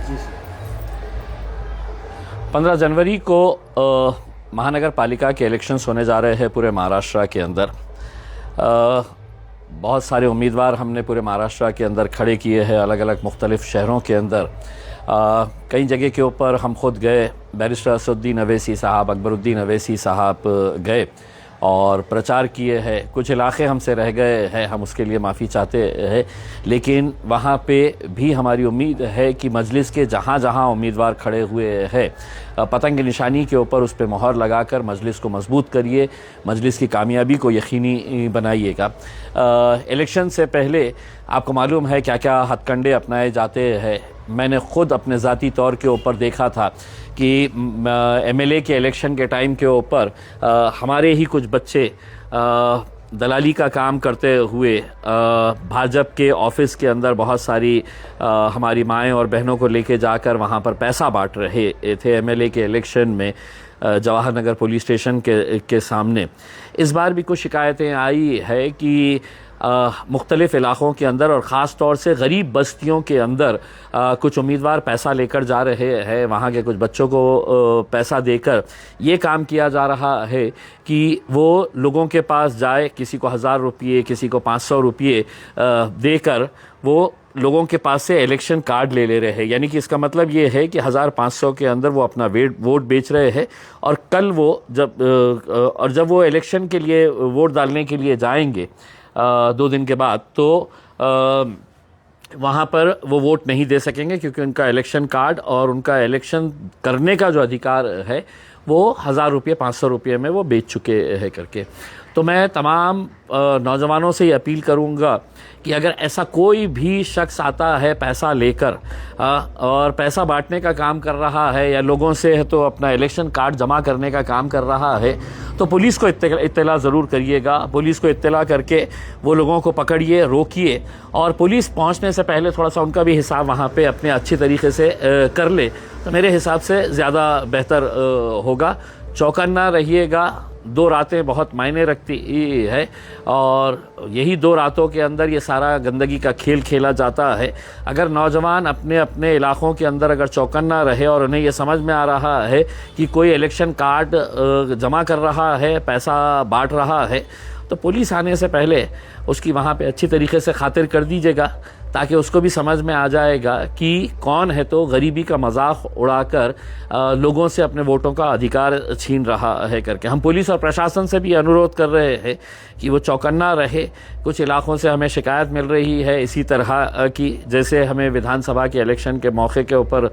जी sir. 15 जनवरी को महानगर पालिका के इलेक्शंस होने जा रहे हैं पूरे महाराष्ट्र के अंदर। बहुत सारे उम्मीदवार हमने पूरे महाराष्ट्र के अंदर खड़े किए हैं, अलग अलग मुख्तलिफ़ शहरों के अंदर। कई जगह के ऊपर हम खुद गए, बैरिस्टर असदुद्दीन अवैसी साहब, अकबरुद्दीन अवैसी साहब गए और प्रचार किए हैं। कुछ इलाके हमसे रह गए हैं, हम उसके लिए माफ़ी चाहते हैं, लेकिन वहाँ पे भी हमारी उम्मीद है कि मजलिस के जहाँ जहाँ उम्मीदवार खड़े हुए हैं, पतंग की निशानी के ऊपर उस पर मोहर लगाकर मजलिस को मजबूत करिए, मजलिस की कामयाबी को यकीनी बनाइएगा। इलेक्शन से पहले आपको मालूम है क्या क्या हथकंडे अपनाए जाते हैं। मैंने ख़ुद अपने ज़ाती तौर के ऊपर देखा था कि एमएलए के इलेक्शन के टाइम के ऊपर हमारे ही कुछ बच्चे दलाली का काम करते हुए भाजपा के ऑफिस के अंदर बहुत सारी हमारी माएँ और बहनों को लेके जाकर वहाँ पर पैसा बांट रहे थे एमएलए के इलेक्शन में जवाहर नगर पुलिस स्टेशन के सामने। इस बार भी कुछ शिकायतें आई है कि मुख्तलिफ़ इलाक़ों के अंदर और ख़ास तौर से गरीब बस्तियों के अंदर कुछ उम्मीदवार पैसा लेकर जा रहे हैं। वहाँ के कुछ बच्चों को पैसा देकर ये काम किया जा रहा है कि वो लोगों के पास जाए, किसी को 1000 रुपये, किसी को 500 रुपये देकर वो लोगों के पास से इलेक्शन कार्ड ले रहे हैं। यानी कि इसका मतलब ये है कि 1500 के अंदर वो अपना वोट बेच रहे हैं और कल वो जब वो इलेक्शन के लिए वोट डालने के लिए जाएंगे 2 दिन के बाद, तो वहाँ पर वो वोट नहीं दे सकेंगे, क्योंकि उनका इलेक्शन कार्ड और उनका इलेक्शन करने का जो अधिकार है वो 1000 रुपये 500 रुपये में वो बेच चुके हैं करके। तो मैं तमाम नौजवानों से ये अपील करूँगा कि अगर ऐसा कोई भी शख्स आता है पैसा लेकर और पैसा बांटने का काम कर रहा है या लोगों से तो अपना इलेक्शन कार्ड जमा करने का काम कर रहा है, तो पुलिस को इत्तला ज़रूर करिएगा। पुलिस को इत्तला करके वो लोगों को पकड़िए, रोकिए, और पुलिस पहुंचने से पहले थोड़ा सा उनका भी हिसाब वहाँ पे अपने अच्छी तरीके से कर ले, तो मेरे हिसाब से ज़्यादा बेहतर होगा। चौकन्ना रहिएगा। 2 रातें बहुत मायने रखती है और यही 2 रातों के अंदर ये सारा गंदगी का खेल खेला जाता है। अगर नौजवान अपने अपने इलाक़ों के अंदर अगर चौकन्ना रहे और उन्हें ये समझ में आ रहा है कि कोई इलेक्शन कार्ड जमा कर रहा है, पैसा बांट रहा है, तो पुलिस आने से पहले उसकी वहाँ पे अच्छी तरीके से खातिर कर दीजिएगा, ताकि उसको भी समझ में आ जाएगा कि कौन है तो गरीबी का मजाक उड़ाकर लोगों से अपने वोटों का अधिकार छीन रहा है करके। हम पुलिस और प्रशासन से भी अनुरोध कर रहे हैं कि वो चौकन्ना रहे। कुछ इलाक़ों से हमें शिकायत मिल रही है इसी तरह की, जैसे हमें विधानसभा के इलेक्शन के मौके के ऊपर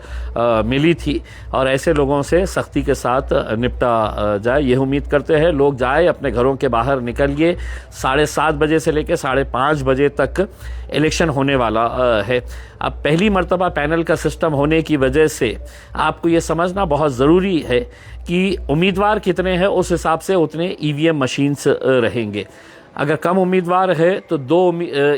मिली थी, और ऐसे लोगों से सख्ती के साथ निपटा जाए। ये उम्मीद करते हैं लोग जाए, अपने घरों के बाहर निकलिए। 7:30 बजे से लेकर 5:30 बजे तक इलेक्शन होने वाला है। अब पहली मर्तबा पैनल का सिस्टम होने की वजह से आपको ये समझना बहुत ज़रूरी है कि उम्मीदवार कितने हैं, उस हिसाब से उतने ईवीएम मशीन्स रहेंगे। अगर कम उम्मीदवार है तो 2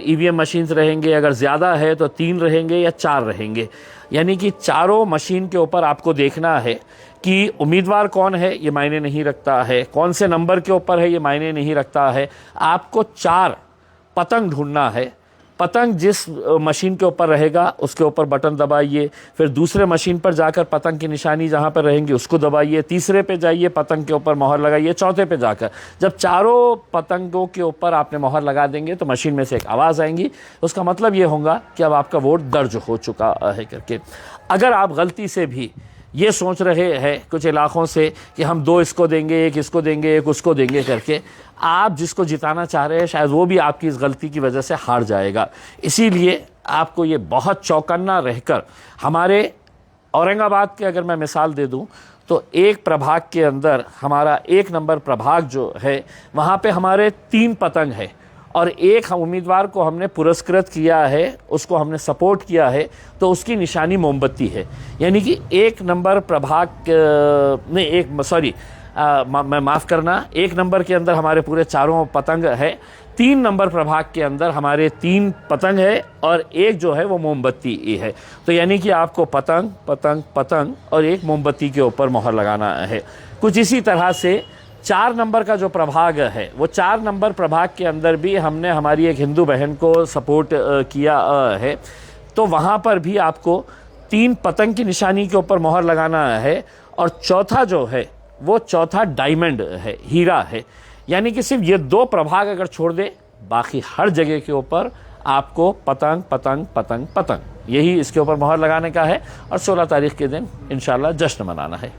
ईवीएम मशीन्स रहेंगे, अगर ज़्यादा है तो 3 रहेंगे या 4 रहेंगे। यानी कि चारों मशीन के ऊपर आपको देखना है कि उम्मीदवार कौन है, ये मायने नहीं रखता है, कौन से नंबर के ऊपर है, ये मायने नहीं रखता है। आपको 4 पतंग ढूंढना है। पतंग जिस मशीन के ऊपर रहेगा उसके ऊपर बटन दबाइए, फिर दूसरे मशीन पर जाकर पतंग की निशानी जहाँ पर रहेंगी उसको दबाइए, तीसरे पे जाइए, पतंग के ऊपर मोहर लगाइए, चौथे पे जाकर जब चारों पतंगों के ऊपर आपने मोहर लगा देंगे तो मशीन में से एक आवाज़ आएंगी। उसका मतलब ये होगा कि अब आपका वोट दर्ज हो चुका है करके। अगर आप गलती से भी ये सोच रहे हैं कुछ इलाक़ों से कि हम 2 इसको देंगे, 1 इसको देंगे, 1 उसको देंगे करके, आप जिसको जिताना चाह रहे हैं शायद वो भी आपकी इस गलती की वजह से हार जाएगा। इसीलिए आपको ये बहुत चौकन्ना रहकर, हमारे औरंगाबाद के अगर मैं मिसाल दे दूं तो एक प्रभाग के अंदर हमारा 1 नंबर प्रभाग जो है वहाँ पे हमारे 3 पतंग है और एक उम्मीदवार को हमने पुरस्कृत किया है, उसको हमने सपोर्ट किया है, तो उसकी निशानी मोमबत्ती है। यानी कि 1 नंबर प्रभाग मैं माफ़ करना, 1 नंबर के अंदर हमारे पूरे 4 पतंग है, 3 नंबर प्रभाग के अंदर हमारे 3 पतंग है और 1 जो है वो मोमबत्ती है। तो यानी कि आपको पतंग पतंग पतंग और 1 मोमबत्ती के ऊपर मोहर लगाना है। कुछ इसी तरह से 4 नंबर का जो प्रभाग है, वो 4 नंबर प्रभाग के अंदर भी हमने हमारी एक हिंदू बहन को सपोर्ट किया है, तो वहाँ पर भी आपको 3 पतंग की निशानी के ऊपर मोहर लगाना है, और चौथा जो है वो चौथा डायमंड है, हीरा है। यानी कि सिर्फ ये 2 प्रभाग अगर छोड़ दे, बाकी हर जगह के ऊपर आपको पतंग पतंग पतंग पतंग, यही इसके ऊपर मोहर लगाने का है और 16 तारीख के दिन इंशाल्लाह जश्न मनाना है।